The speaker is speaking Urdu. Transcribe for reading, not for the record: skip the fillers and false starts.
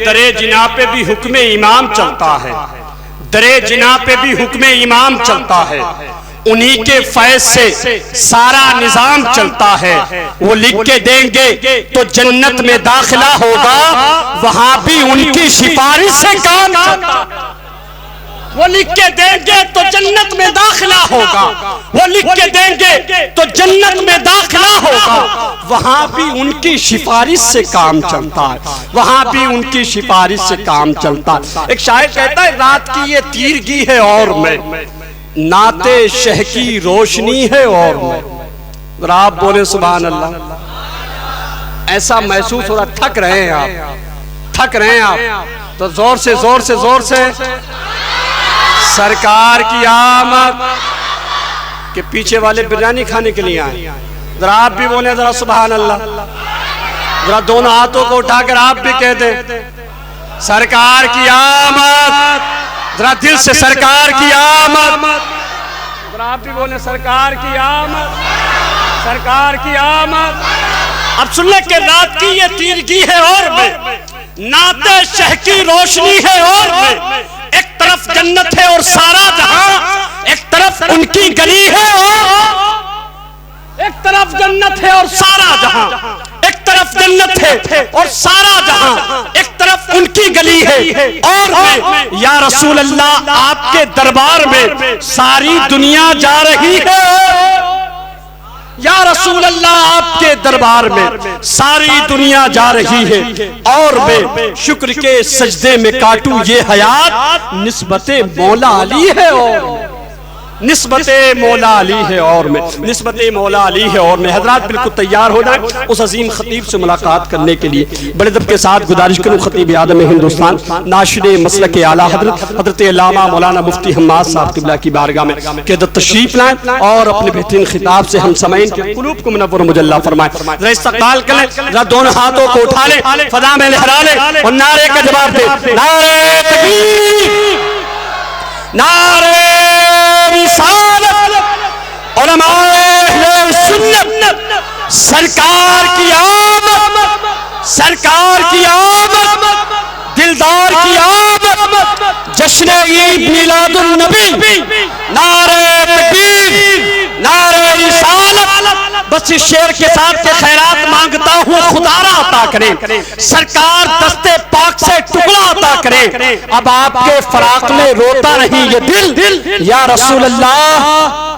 درے جنا پہ بھی حکم امام چلتا ہے، درے جنا پہ بھی حکم امام چلتا ہے، انہی کے فیض سے سارا نظام چلتا ہے، وہ لکھ کے دیں گے تو جنت میں داخلہ ہوگا، وہاں بھی ان کی سفارش سے کام چلتا ہے۔ وہ لکھ کے دیں گے تو جنت میں داخلہ ہوگا، وہ لکھ کے دیں گے تو جنت میں داخلہ ہوگا، وہاں بھی ان کی سفارش سے کام چلتا ہے، وہاں بھی ان کی سفارش سے کام چلتا ہے۔ ایک شاعر کہتا ہے رات کی یہ تیرگی ہے اور میں، نعت شہ کی روشنی ہے اور میں۔ ذرا آپ بولیں سبحان اللہ۔ ایسا محسوس ہو رہا تھک رہے ہیں آپ، تھک رہے ہیں آپ تو زور سے زور سے زور سے سرکار کی آمد کہ پیچھے والے بریانی کھانے کے لیے آئے۔ ذرا آپ بھی بولیں ذرا سبحان اللہ، ذرا دونوں ہاتھوں کو اٹھا کر آپ بھی کہہ دیں سرکار کی آمد، ذرا دل سے سرکار کی آمد، ذرا آپ بھی بولیں سرکار کی آمد، سرکار کی آمد۔ اب سن لیں کہ رات کی یہ تیرگی ہے اور میں، نعت شہ کی روشنی ہے اور میں، ایک طرف جنت ہے اور سارا جہاں، ایک طرف ان کی گلی ہے اور ایک طرف جنت ہے اور سارا جہاں، ایک طرف جنت ہے اور سارا جہاں، ایک طرف ان کی گلی ہے اور میں یا رسول اللہ آپ کے دربار میں ساری دنیا جا رہی ہے، یا رسول اللہ آپ کے دربار میں ساری دنیا جا رہی ہے، اور میں شکر کے سجدے میں کاٹوں یہ حیات، نسبت مولا علی ہے اور نسبت مولا علی ہے اور میں، نسبت مولا علی ہے اور میں۔ حضرات بالکل تیار ہو جائیں اس عظیم خطیب سے ملاقات کرنے کے لیے۔ بڑے ادب کے ساتھ گزارش کروں خطیب اعظم ہندوستان، ناشر مسلک اعلیٰ حضرت علامہ مولانا مفتی حماد صاحب قبلہ کی بارگاہ میں کہ تشریف لائیں اور اپنے بہترین خطاب سے ہم سامعین کے قلوب کو منور و مجلہ فرمائیں۔ ذرا استقبال کریں، ذرا دونوں ہاتھوں کو اٹھا لیں، فضا میں لہرا لیں اور نعرے کا جواب دیں، نعرے تکبیر، نعرے رسالت، علماء اہل سنت، سرکار کی آمد، سرکار کی آمد، دلدار کی آمد، جشن عید میلاد النبی، نعرہ تکبیر، نعرہ رسالت۔ بس اس شعر کے ساتھ کے خیرات مانگتا ہوں خدا را عطا کریں، سرکار دستے پاک سے ٹکڑا عطا کریں، اب آپ کے فراق میں روتا نہیں یہ دل، یا رسول اللہ